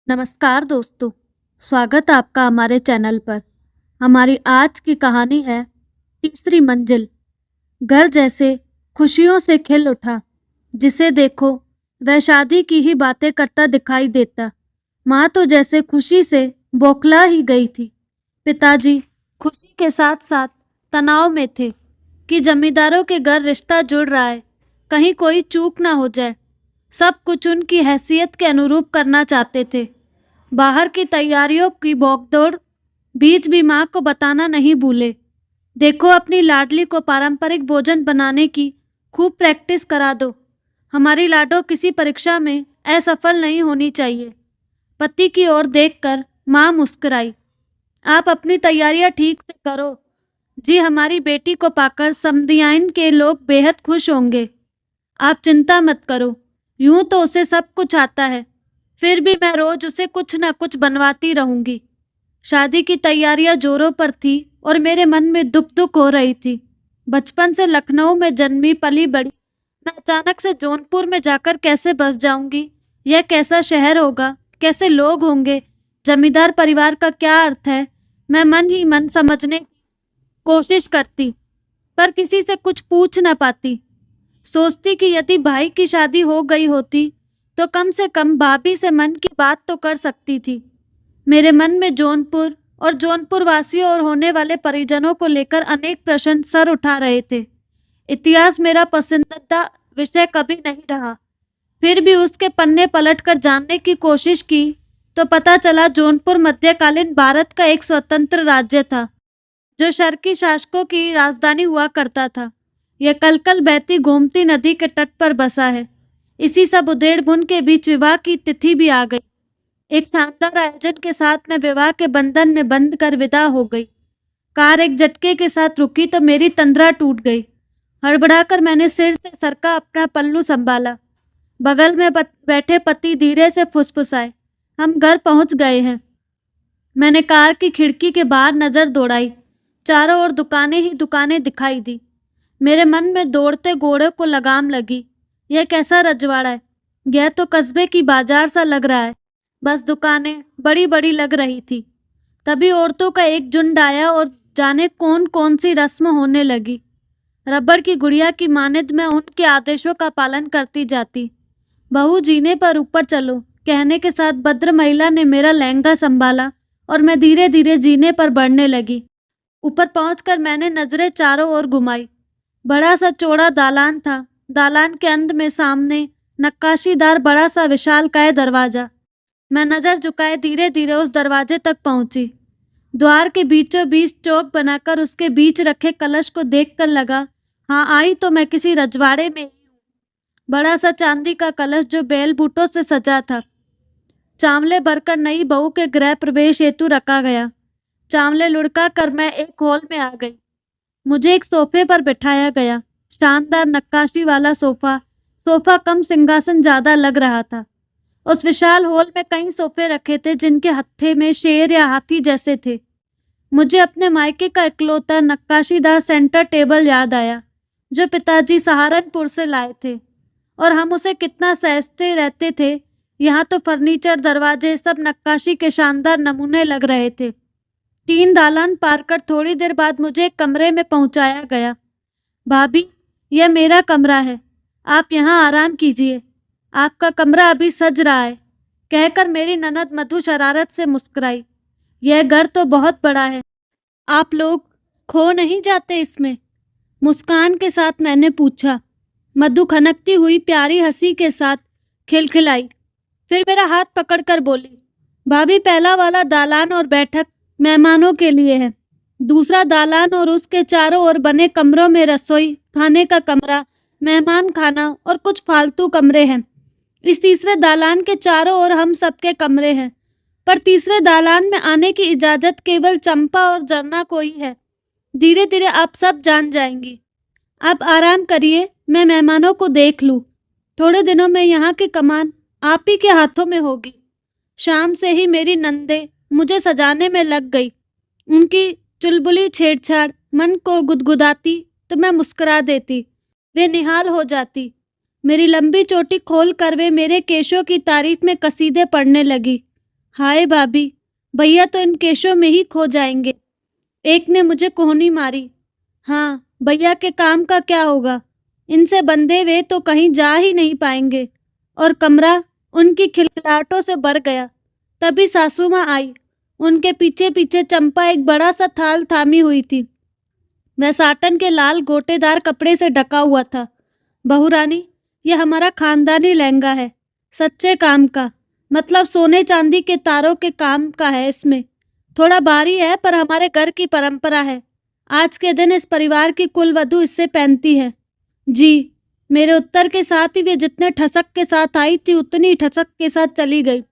नमस्कार दोस्तों, स्वागत है आपका हमारे चैनल पर। हमारी आज की कहानी है तीसरी मंजिल। घर जैसे खुशियों से खिल उठा, जिसे देखो वह शादी की ही बातें करता दिखाई देता। माँ तो जैसे खुशी से बौखला ही गई थी। पिताजी खुशी के साथ साथ तनाव में थे कि जमींदारों के घर रिश्ता जुड़ रहा है, कहीं कोई चूक ना हो जाए। सब कुछ उनकी हैसियत के अनुरूप करना चाहते थे। बाहर की तैयारियों की भगदौड़ बीच भी माँ को बताना नहीं भूले। देखो, अपनी लाडली को पारंपरिक भोजन बनाने की खूब प्रैक्टिस करा दो। हमारी लाडो किसी परीक्षा में असफल नहीं होनी चाहिए। पति की ओर देखकर माँ मुस्कुराई। आप अपनी तैयारियां ठीक से करो जी, हमारी बेटी को पाकर समधियाइन के लोग बेहद खुश होंगे। आप चिंता मत करो, यूं तो उसे सब कुछ आता है, फिर भी मैं रोज उसे कुछ न कुछ बनवाती रहूंगी। शादी की तैयारियां जोरों पर थी और मेरे मन में दुख दुख हो रही थी। बचपन से लखनऊ में जन्मी पली बड़ी, मैं अचानक से जौनपुर में जाकर कैसे बस जाऊंगी? यह कैसा शहर होगा? कैसे लोग होंगे? जमींदार परिवार का क्या अर्थ है? मैं मन ही मन समझने की कोशिश करती, पर किसी से कुछ पूछ न पाती। सोचती कि यदि भाई की शादी हो गई होती तो कम से कम भाभी से मन की बात तो कर सकती थी। मेरे मन में जौनपुर और जौनपुर वासियों और होने वाले परिजनों को लेकर अनेक प्रश्न सर उठा रहे थे। इतिहास मेरा पसंदीदा विषय कभी नहीं रहा, फिर भी उसके पन्ने पलटकर जानने की कोशिश की तो पता चला जौनपुर मध्यकालीन भारत का एक स्वतंत्र राज्य था, जो शर्की शासकों की राजधानी हुआ करता था। यह कलकल बहती गोमती नदी के तट पर बसा है। इसी सब उधेड़ बुन के बीच विवाह की तिथि भी आ गई। एक शानदार आयोजन के साथ मैं विवाह के बंधन में बंध कर विदा हो गई। कार एक झटके के साथ रुकी तो मेरी तंद्रा टूट गई। हड़बड़ाकर मैंने सिर से सर का अपना पल्लू संभाला। बगल में बैठे पति धीरे से फुसफुसाए, हम घर पहुंच गए हैं। मैंने कार की खिड़की के बाहर नजर दौड़ाई। चारों ओर दुकानें ही दुकानें दिखाई दी। मेरे मन में दौड़ते घोड़े को लगाम लगी। यह कैसा रजवाड़ा है? यह तो कस्बे की बाजार सा लग रहा है। बस दुकानें बड़ी बड़ी लग रही थी। तभी औरतों का एक झुंड आया और जाने कौन कौन सी रस्म होने लगी। रबड़ की गुड़िया की मानद मैं उनके आदेशों का पालन करती जाती। बहू जीने पर ऊपर चलो कहने के साथ भद्र महिला ने मेरा लहंगा संभाला और मैं धीरे धीरे जीने पर बढ़ने लगी। ऊपर पहुंचकर मैंने नजरें चारों ओर घुमाई। बड़ा सा चौड़ा दालान था। दालान के अंत में सामने नक्काशीदार बड़ा सा विशालकाय दरवाजा। मैं नजर झुकाए धीरे धीरे उस दरवाजे तक पहुंची। द्वार के बीचों बीच चौक बनाकर उसके बीच रखे कलश को देखकर लगा, हाँ, आई तो मैं किसी रजवाड़े में ही हूँ। बड़ा सा चांदी का कलश जो बेल बूटों से सजा था। चावले भरकर नई बहू के गृह प्रवेश हेतु रखा गया। चावले लुढ़का कर मैं एक हॉल में आ गई। मुझे एक सोफे पर बिठाया गया। शानदार नक्काशी वाला सोफा कम सिंहासन ज्यादा लग रहा था। उस विशाल हॉल में कई सोफे रखे थे जिनके हत्थे में शेर या हाथी जैसे थे। मुझे अपने मायके का इकलौता नक्काशीदार सेंटर टेबल याद आया, जो पिताजी सहारनपुर से लाए थे, और हम उसे कितना सहेजते रहते थे। यहाँ तो फर्नीचर, दरवाजे सब नक्काशी के शानदार नमूने लग रहे थे। 3 दालान पार कर थोड़ी देर बाद मुझे एक कमरे में पहुंचाया गया। भाभी, यह मेरा कमरा है, आप यहाँ आराम कीजिए, आपका कमरा अभी सज रहा है, कहकर मेरी ननद मधु शरारत से मुस्कुराई। यह घर तो बहुत बड़ा है, आप लोग खो नहीं जाते इसमें? मुस्कान के साथ मैंने पूछा। मधु खनकती हुई प्यारी हंसी के साथ खिलखिलाई, फिर मेरा हाथ पकड़कर बोली, भाभी, पहला वाला दालान और बैठक मेहमानों के लिए है। दूसरा दालान और उसके चारों ओर बने कमरों में रसोई, खाने का कमरा, मेहमान खाना और कुछ फालतू कमरे हैं। इस तीसरे दालान के चारों ओर हम सबके कमरे हैं, पर तीसरे दालान में आने की इजाजत केवल चंपा और जरना को ही है। धीरे धीरे आप सब जान जाएंगी। आप आराम करिए, मैं मेहमानों को देख लूं। थोड़े दिनों में यहाँ की कमान आप ही के हाथों में होगी। शाम से ही मेरी नंदे मुझे सजाने में लग गई। उनकी चुलबुली छेड़छाड़ मन को गुदगुदाती तो मैं मुस्कुरा देती। वे निहाल हो जाती। मेरी लंबी चोटी खोल कर वे मेरे केशों की तारीफ में कसीदे पढ़ने लगी। हाय भाभी, भैया तो इन केशों में ही खो जाएंगे। एक ने मुझे कोहनी मारी। हाँ, भैया के काम का क्या होगा? इनसे बंधे हुए तो कहीं जा ही नहीं पाएंगे। और कमरा उनकी खिलखिलाहटों से भर गया। तभी सासू माँ आई। उनके पीछे पीछे चंपा एक बड़ा सा थाल थामी हुई थी। वह साटन के लाल गोटेदार कपड़े से ढका हुआ था। बहू रानी, यह हमारा खानदानी लहंगा है, सच्चे काम का, मतलब सोने चांदी के तारों के काम का है। इसमें थोड़ा भारी है पर हमारे घर की परंपरा है। आज के दिन इस परिवार की कुलवधू इससे पहनती है। जी। मेरे उत्तर के साथ ही वे जितने ठसक के साथ आई थी उतनी ठसक के साथ चली गई।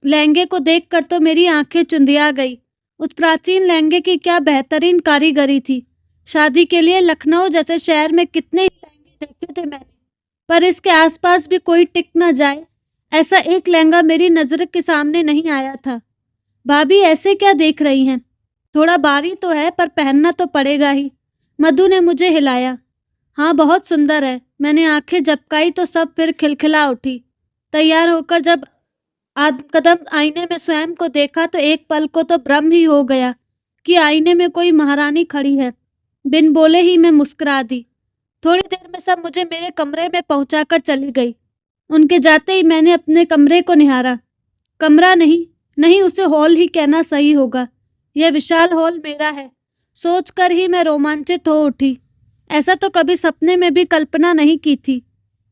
लहंगे को देखकर तो मेरी आंखें चुंधिया गई। उस प्राचीन लहंगे की क्या बेहतरीन कारीगरी थी। शादी के लिए लखनऊ जैसे शहर में कितने ही लहंगे देखे थे मैंने, पर इसके आसपास भी कोई टिक न जाए ऐसा एक लहंगा मेरी नजर के सामने नहीं आया था। भाभी ऐसे क्या देख रही हैं? थोड़ा भारी तो है पर पहनना तो पड़ेगा ही। मधु ने मुझे हिलाया। हाँ, बहुत सुंदर है। मैंने आंखें झपकाई तो सब फिर खिलखिला उठी। तैयार होकर जब आध कदम आईने में स्वयं को देखा तो एक पल को तो भ्रम ही हो गया कि आईने में कोई महारानी खड़ी है। बिन बोले ही मैं मुस्कुरा दी। थोड़ी देर में सब मुझे मेरे कमरे में पहुंचाकर चली गई। उनके जाते ही मैंने अपने कमरे को निहारा। कमरा नहीं उसे हॉल ही कहना सही होगा। यह विशाल हॉल मेरा है। सोचकर ही मैं रोमांचित हो उठी। ऐसा तो कभी सपने में भी कल्पना नहीं की थी।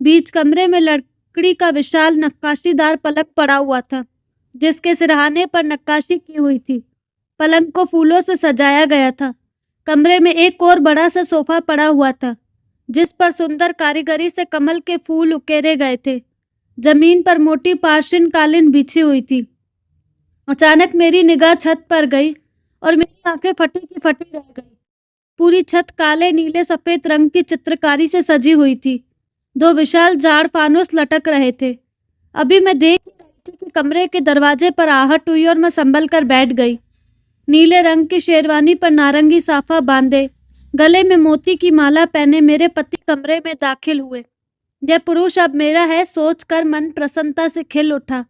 बीच कमरे में लकड़ी का विशाल नक्काशीदार पलंग पड़ा हुआ था, जिसके सिरहाने पर नक्काशी की हुई थी। पलंग को फूलों से सजाया गया था। कमरे में एक और बड़ा सा सोफा पड़ा हुआ था, जिस पर सुंदर कारीगरी से कमल के फूल उकेरे गए थे। जमीन पर मोटी पार्श्विन कालीन बिछी हुई थी। अचानक मेरी निगाह छत पर गई और मेरी आंखें फटी की फटी रह गई। पूरी छत काले नीले सफेद रंग की चित्रकारी से सजी हुई थी। दो विशाल जाड़ फानुस लटक रहे थे। अभी मैं देख ही रही थी कि कमरे के दरवाजे पर आहट हुई और मैं संभल कर बैठ गई। नीले रंग की शेरवानी पर नारंगी साफा बांधे, गले में मोती की माला पहने मेरे पति कमरे में दाखिल हुए। यह पुरुष अब मेरा है सोचकर मन प्रसन्नता से खिल उठा।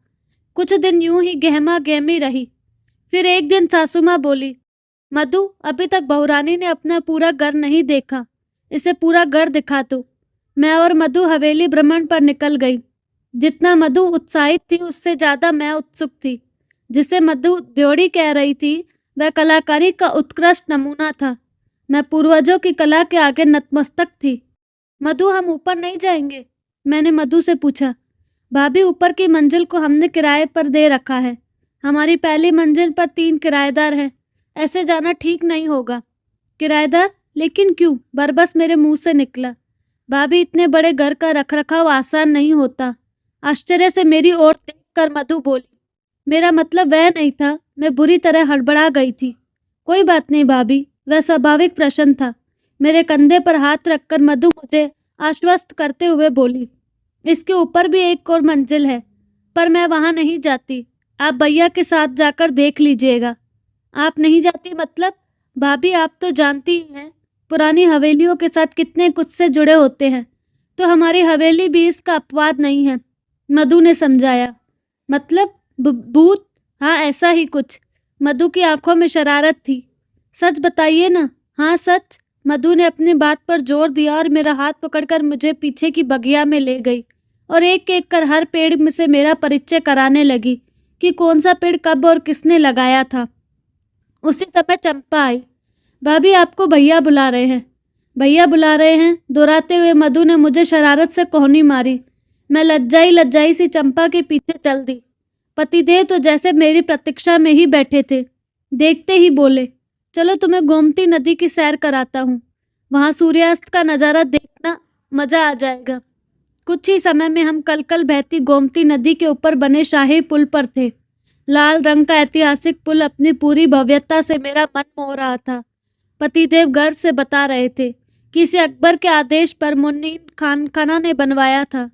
कुछ दिन यूं ही गहमा गहमी रही। फिर एक दिन सासू माँ बोली, मधु, अभी तक बहुरानी ने अपना पूरा घर नहीं देखा, इसे पूरा घर दिखा दो। मैं और मधु हवेली भ्रमण पर निकल गई। जितना मधु उत्साहित थी उससे ज्यादा मैं उत्सुक थी। जिसे मधु द्योड़ी कह रही थी वह कलाकारी का उत्कृष्ट नमूना था। मैं पूर्वजों की कला के आगे नतमस्तक थी। मधु, हम ऊपर नहीं जाएंगे? मैंने मधु से पूछा। भाभी, ऊपर की मंजिल को हमने किराए पर दे रखा है। हमारी पहली मंजिल पर 3 किराएदार हैं। ऐसे जाना ठीक नहीं होगा। किराएदार? लेकिन क्यों? बरबस मेरे मुंह से निकला। भाभी, इतने बड़े घर का रखरखाव आसान नहीं होता। आश्चर्य से मेरी ओर देखकर मधु बोली। मेरा मतलब वह नहीं था। मैं बुरी तरह हड़बड़ा गई थी। कोई बात नहीं भाभी, वह स्वाभाविक प्रश्न था। मेरे कंधे पर हाथ रखकर मधु मुझे आश्वस्त करते हुए बोली, इसके ऊपर भी एक और मंजिल है, पर मैं वहां नहीं जाती। आप भैया के साथ जाकर देख लीजिएगा। आप नहीं जाती मतलब? भाभी, आप तो जानती ही हैं पुरानी हवेलियों के साथ कितने कुछ से जुड़े होते हैं, तो हमारी हवेली भी इसका अपवाद नहीं है। मधु ने समझाया। मतलब भूत? हाँ, ऐसा ही कुछ। मधु की आंखों में शरारत थी। सच बताइए ना। हाँ, सच। मधु ने अपनी बात पर जोर दिया और मेरा हाथ पकड़कर मुझे पीछे की बगिया में ले गई और एक एक कर हर पेड़ में से मेरा परिचय कराने लगी कि कौन सा पेड़ कब और किसने लगाया था। उसी समय चंपा आई। भाभी, आपको भैया बुला रहे हैं। भैया बुला रहे हैं, दोहराते हुए मधु ने मुझे शरारत से कोहनी मारी। मैं लज्जाई सी चंपा के पीछे चल दी। पतिदेव तो जैसे मेरी प्रतीक्षा में ही बैठे थे। देखते ही बोले, चलो तुम्हें गोमती नदी की सैर कराता हूँ। वहाँ सूर्यास्त का नज़ारा देखना, मज़ा आ जाएगा। कुछ ही समय में हम कलकल बहती गोमती नदी के ऊपर बने शाही पुल पर थे। लाल रंग का ऐतिहासिक पुल अपनी पूरी भव्यता से मेरा मन मोह रहा था। पतिदेव गर्व से बता रहे थे कि इसे अकबर के आदेश पर मुन्नीन खाना ने बनवाया था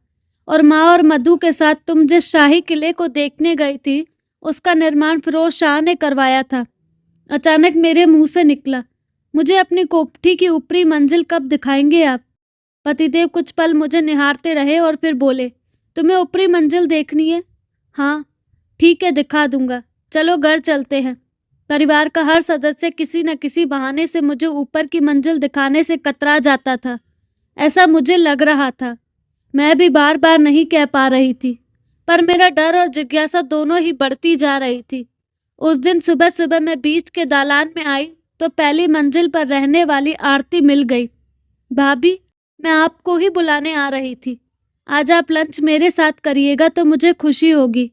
और माँ और मधु के साथ तुम जिस शाही किले को देखने गई थी उसका निर्माण फिरोज शाह ने करवाया था। अचानक मेरे मुंह से निकला, मुझे अपनी कोठरी की ऊपरी मंजिल कब दिखाएंगे आप? पतिदेव कुछ पल मुझे निहारते रहे और फिर बोले, तुम्हें ऊपरी मंजिल देखनी है? हाँ। ठीक है, दिखा दूंगा। चलो घर चलते हैं। परिवार का हर सदस्य किसी न किसी बहाने से मुझे ऊपर की मंजिल दिखाने से कतरा जाता था। ऐसा मुझे लग रहा था। मैं भी बार बार नहीं कह पा रही थी, पर मेरा डर और जिज्ञासा दोनों ही बढ़ती जा रही थी। उस दिन सुबह सुबह मैं बीच के दालान में आई तो पहली मंजिल पर रहने वाली आरती मिल गई। भाभी, मैं आपको ही बुलाने आ रही थी। आज आप लंच मेरे साथ करिएगा तो मुझे खुशी होगी।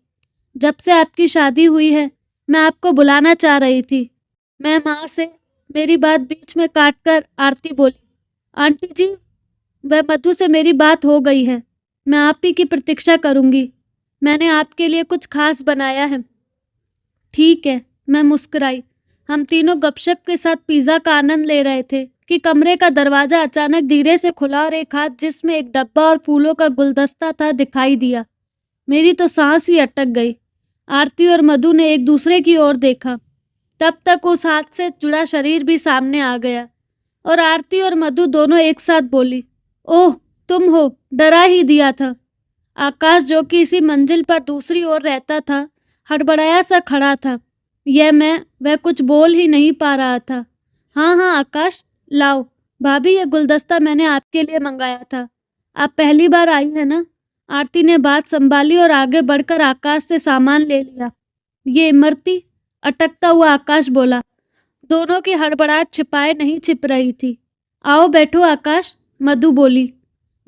जब से आपकी शादी हुई है मैं आपको बुलाना चाह रही थी। मैं माँ से मेरी बात बीच में काटकर आरती बोली, आंटी जी, वह मधु से मेरी बात हो गई है। मैं आप ही की प्रतीक्षा करूंगी। मैंने आपके लिए कुछ खास बनाया है। ठीक है, मैं मुस्कुराई। हम तीनों गपशप के साथ पिज़्ज़ा का आनंद ले रहे थे कि कमरे का दरवाज़ा अचानक धीरे से खुला और एक हाथ जिसमें एक डब्बा और फूलों का गुलदस्ता था दिखाई दिया। मेरी तो सांस ही अटक गई। आरती और मधु ने एक दूसरे की ओर देखा। तब तक उस हाथ से जुड़ा शरीर भी सामने आ गया और आरती और मधु दोनों एक साथ बोली, ओह, तुम हो, डरा ही दिया था। आकाश, जो कि इसी मंजिल पर दूसरी ओर रहता था, हड़बड़ाया सा खड़ा था। वह कुछ बोल ही नहीं पा रहा था। हाँ हाँ आकाश, लाओ। भाभी, ये गुलदस्ता मैंने आपके लिए मंगाया था। आप पहली बार आई है ना? आरती ने बात संभाली और आगे बढ़कर आकाश से सामान ले लिया। ये इमरती, अटकता हुआ आकाश बोला। दोनों की हड़बड़ाहट छिपाए नहीं छिप रही थी। आओ बैठो आकाश, मधु बोली।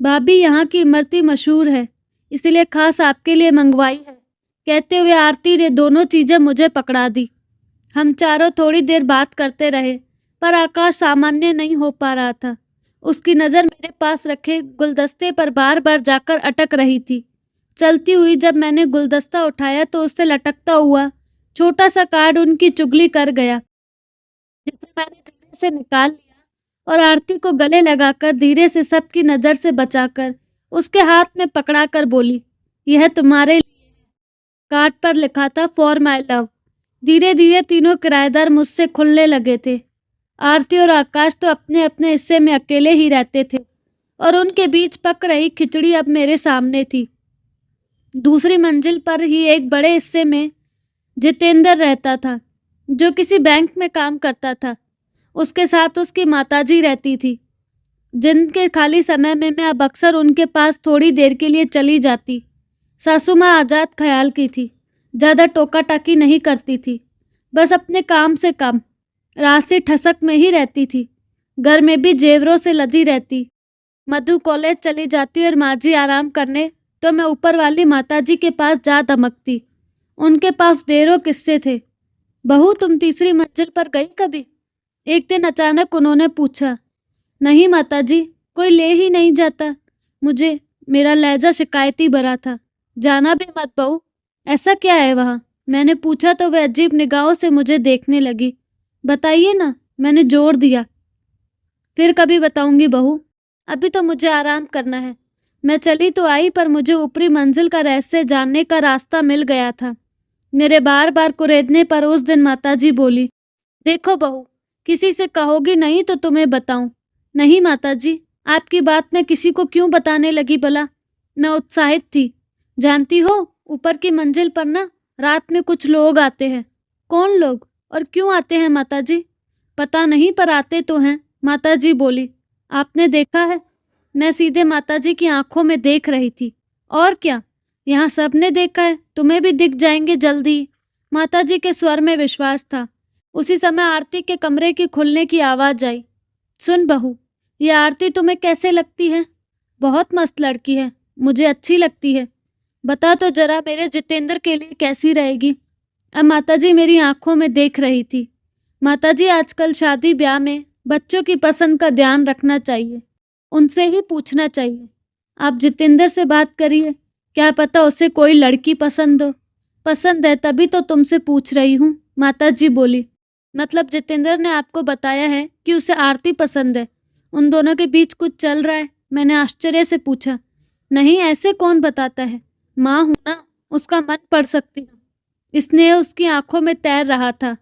भाभी, यहाँ की इमरती मशहूर है, इसलिए खास आपके लिए मंगवाई है। कहते हुए आरती ने दोनों चीज़ें मुझे पकड़ा दी। हम चारों थोड़ी देर बात करते रहे, पर आकाश सामान्य नहीं हो पा रहा था। उसकी नज़र मेरे पास रखे गुलदस्ते पर बार बार जाकर अटक रही थी। चलती हुई जब मैंने गुलदस्ता उठाया तो उससे लटकता हुआ छोटा सा कार्ड उनकी चुगली कर गया, जिसे मैंने धीरे से निकाल लिया और आरती को गले लगाकर धीरे से सबकी नज़र से बचाकर उसके हाथ में पकड़ाकर बोली, यह तुम्हारे लिए है। कार्ड पर लिखा था, फॉर माई लव। धीरे धीरे तीनों किराएदार मुझसे खुलने लगे थे। आरती और आकाश तो अपने अपने हिस्से में अकेले ही रहते थे और उनके बीच पक रही खिचड़ी अब मेरे सामने थी। दूसरी मंजिल पर ही एक बड़े हिस्से में जितेंद्र रहता था, जो किसी बैंक में काम करता था। उसके साथ उसकी माताजी रहती थी, जिनके खाली समय में मैं अब अक्सर उनके पास थोड़ी देर के लिए चली जाती। सासू माँ आज़ाद ख्याल की थी, ज़्यादा टोका टाकी नहीं करती थी, बस अपने काम से काम। राशि ठसक में ही रहती थी, घर में भी जेवरों से लदी रहती। मधु कॉलेज चली जाती और माँ जी आराम करने, तो मैं ऊपर वाली माताजी के पास जा दमकती। उनके पास ढेरों किस्से थे। बहू, तुम तीसरी मंजिल पर गई कभी? एक दिन अचानक उन्होंने पूछा। नहीं माताजी, कोई ले ही नहीं जाता मुझे। मेरा लहजा शिकायती भरा था। जाना भी मत बहू, ऐसा क्या है वहाँ? मैंने पूछा तो वह अजीब निगाहों से मुझे देखने लगी। बताइए ना, मैंने जोर दिया। फिर कभी बताऊंगी बहू, अभी तो मुझे आराम करना है। मैं चली तो आई, पर मुझे ऊपरी मंजिल का रहस्य जानने का रास्ता मिल गया था। मेरे बार बार कुरेदने पर उस दिन माताजी बोली, देखो बहू, किसी से कहोगी नहीं तो तुम्हें बताऊं। नहीं माताजी, आपकी बात मैं किसी को क्यों बताने लगी भला? मैं उत्साहित थी। जानती हो, ऊपर की मंजिल पर ना रात में कुछ लोग आते हैं। कौन लोग और क्यों आते हैं माताजी? पता नहीं, पर आते तो हैं, माताजी बोली। आपने देखा है? मैं सीधे माताजी की आंखों में देख रही थी। और क्या, यहाँ सबने देखा है, तुम्हें भी दिख जाएंगे जल्दी। माताजी के स्वर में विश्वास था। उसी समय आरती के कमरे की खुलने की आवाज़ आई। सुन बहू, ये आरती तुम्हें कैसे लगती है? बहुत मस्त लड़की है, मुझे अच्छी लगती है। बता तो जरा, मेरे जितेंद्र के लिए कैसी रहेगी? अब माताजी मेरी आंखों में देख रही थी। माताजी, आजकल शादी ब्याह में बच्चों की पसंद का ध्यान रखना चाहिए, उनसे ही पूछना चाहिए। आप जितेंद्र से बात करिए, क्या पता उसे कोई लड़की पसंद हो। पसंद है तभी तो तुमसे पूछ रही हूँ, माताजी बोली। मतलब जितेंद्र ने आपको बताया है कि उसे आरती पसंद है? उन दोनों के बीच कुछ चल रहा है? मैंने आश्चर्य से पूछा। नहीं, ऐसे कौन बताता है, माँ हूं ना, उसका मन पढ़ सकती हूँ। स्नेह उसकी आंखों में तैर रहा था।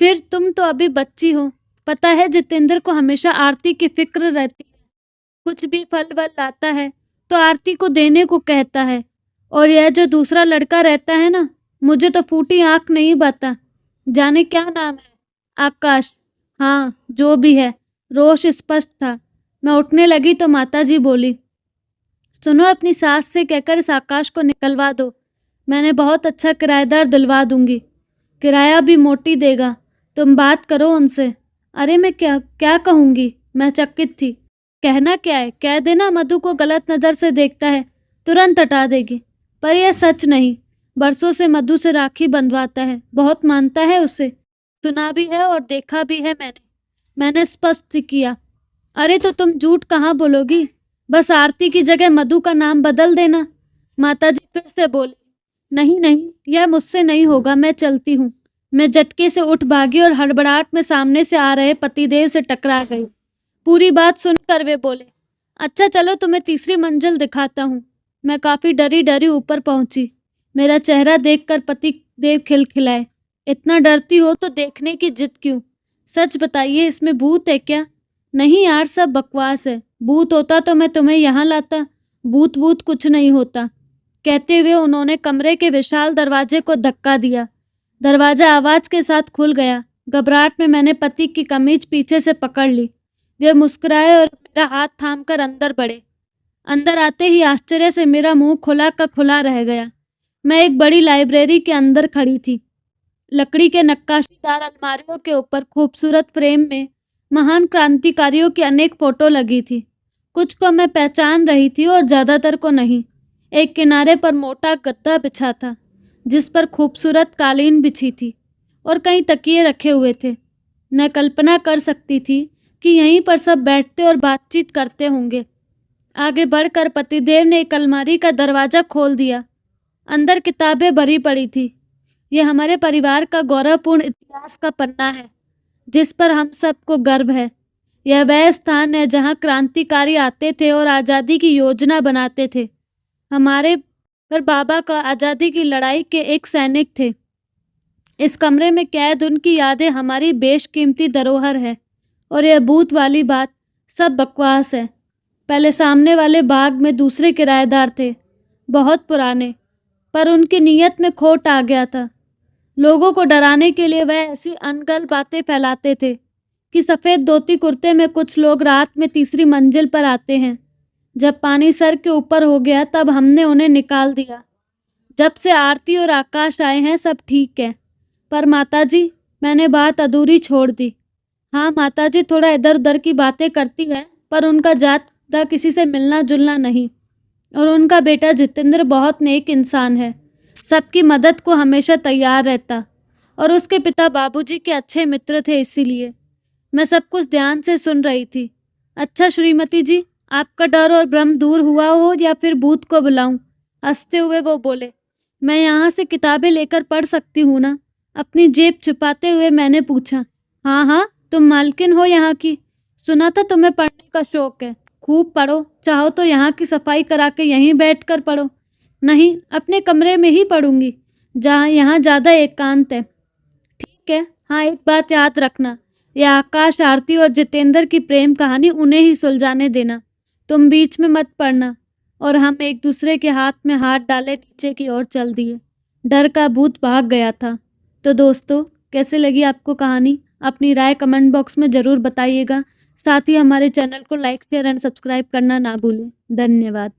फिर तुम तो अभी बच्ची हो। पता है, जितेंद्र को हमेशा आरती की फिक्र रहती है। कुछ भी फल वल लाता है तो आरती को देने को कहता है। और यह जो दूसरा लड़का रहता है ना, मुझे तो फूटी आंख नहीं बता, जाने क्या नाम है। आकाश। हाँ, जो भी है। रोष स्पष्ट था। मैं उठने लगी तो माताजी बोली, सुनो, अपनी सास से कहकर इस आकाश को निकलवा दो। मैंने बहुत अच्छा किराएदार दिलवा दूंगी, किराया भी मोटी देगा। तुम बात करो उनसे। अरे मैं क्या क्या कहूँगी, मैं चकित थी। कहना क्या है, कह देना मधु को गलत नज़र से देखता है, तुरंत हटा देगी। पर यह सच नहीं। बरसों से मधु से राखी बंधवाता है, बहुत मानता है उसे। सुना भी है और देखा भी है मैंने स्पष्ट किया। अरे तो तुम झूठ कहाँ बोलोगी, बस आरती की जगह मधु का नाम बदल देना। माताजी फिर से बोली, नहीं नहीं, यह मुझसे नहीं होगा, मैं चलती हूँ। मैं झटके से उठ भागी और हड़बड़ाहट में सामने से आ रहे पतिदेव से टकरा गई। पूरी बात सुनकर वे बोले, अच्छा चलो तुम्हें तीसरी मंजिल दिखाता हूँ। मैं काफ़ी डरी डरी ऊपर पहुंची। मेरा चेहरा देखकर पतिदेव खिलखिलाए, इतना डरती हो तो देखने की जिद क्यों? सच बताइए, इसमें भूत है क्या? नहीं यार, सब बकवास है। भूत होता तो मैं तुम्हें यहाँ लाता। भूत वूत कुछ नहीं होता। कहते हुए उन्होंने कमरे के विशाल दरवाजे को धक्का दिया। दरवाजा आवाज के साथ खुल गया। घबराहट में मैंने पति की कमीज पीछे से पकड़ ली। वे मुस्कुराए और मेरा हाथ थामकर अंदर बढ़े। अंदर आते ही आश्चर्य से मेरा मुंह खुला का खुला रह गया। मैं एक बड़ी लाइब्रेरी के अंदर खड़ी थी। लकड़ी के नक्काशीदार अलमारियों के ऊपर खूबसूरत फ्रेम में महान क्रांतिकारियों की अनेक फोटो लगी थी। कुछ को मैं पहचान रही थी और ज़्यादातर को नहीं। एक किनारे पर मोटा गद्दा बिछा था, जिस पर खूबसूरत कालीन बिछी थी और कई तकिए रखे हुए थे। मैं कल्पना कर सकती थी कि यहीं पर सब बैठते और बातचीत करते होंगे। आगे बढ़कर पतिदेव ने एक अलमारी का दरवाज़ा खोल दिया। अंदर किताबें भरी पड़ी थी। ये हमारे परिवार का गौरवपूर्ण इतिहास का पन्ना है, जिस पर हम सबको गर्व है। यह वह स्थान है जहाँ क्रांतिकारी आते थे और आज़ादी की योजना बनाते थे। हमारे पर बाबा का आज़ादी की लड़ाई के एक सैनिक थे। इस कमरे में कैद उनकी यादें हमारी बेशकीमती धरोहर है। और यह भूत वाली बात सब बकवास है। पहले सामने वाले बाग में दूसरे किराएदार थे, बहुत पुराने, पर उनकी नीयत में खोट आ गया था। लोगों को डराने के लिए वह ऐसी अनगढ़ बातें फैलाते थे कि सफ़ेद धोती कुर्ते में कुछ लोग रात में तीसरी मंजिल पर आते हैं। जब पानी सर के ऊपर हो गया तब हमने उन्हें निकाल दिया। जब से आरती और आकाश आए हैं सब ठीक है। पर माताजी, मैंने बात अधूरी छोड़ दी। हाँ माताजी थोड़ा इधर उधर की बातें करती है, पर उनका ज़्यादा किसी से मिलना जुलना नहीं। और उनका बेटा जितेंद्र बहुत नेक इंसान है, सबकी मदद को हमेशा तैयार रहता। और उसके पिता बाबूजी के अच्छे मित्र थे, इसीलिए मैं सब कुछ ध्यान से सुन रही थी। अच्छा श्रीमती जी, आपका डर और भ्रम दूर हुआ हो या फिर भूत को बुलाऊं? हंसते हुए वो बोले, मैं यहाँ से किताबें लेकर पढ़ सकती हूँ ना? अपनी जेब छुपाते हुए मैंने पूछा। हाँ हाँ, तुम मालकिन हो यहाँ की। सुना था तुम्हें पढ़ने का शौक है, खूब पढ़ो। चाहो तो यहाँ की सफाई करा के यहीं बैठ कर पढ़ो। नहीं, अपने कमरे में ही पढ़ूंगी, जहाँ यहाँ ज़्यादा एकांत है। ठीक है। हाँ, एक बात याद रखना, यह आकाश, आरती और जितेंद्र की प्रेम कहानी उन्हें ही सुलझाने देना, तुम बीच में मत पड़ना। और हम एक दूसरे के हाथ में हाथ डाले नीचे की ओर चल दिए। डर का भूत भाग गया था। तो दोस्तों, कैसे लगी आपको कहानी? अपनी राय कमेंट बॉक्स में ज़रूर बताइएगा। साथ ही हमारे चैनल को लाइक, शेयर एंड सब्सक्राइब करना ना भूलें। धन्यवाद।